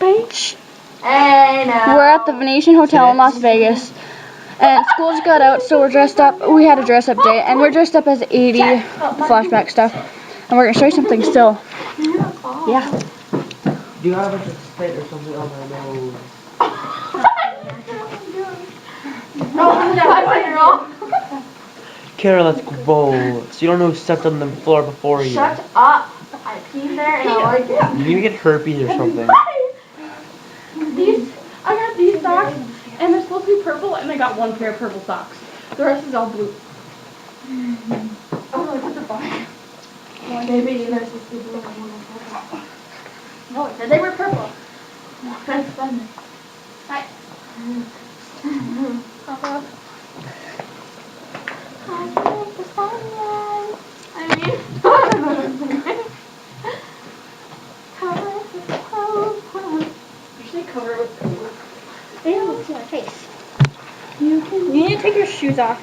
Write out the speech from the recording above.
Beach. Hey, now. We're at the Venetian Hotel in Las Vegas. And school just got out, so we're dressed up. We had a dress up day, and we're dressed up as 80 flashback stuff. And we're going to show you something still. Yeah. Do you have a spit or something on my nose? Kara, that's gross. You don't know who stepped on the floor before you. Shut up. I peed there and I like it. You're gonna get herpes or something. I got these socks, and they're supposed to be purple, and I got one pair of purple socks. The rest is all blue. Oh, look at the bottom. Maybe they're supposed to be blue and one is purple. No, it said they were purple. That's funny. Hi. Papa. Usually cover it with pillows. They don't see my face. You need to take your shoes off.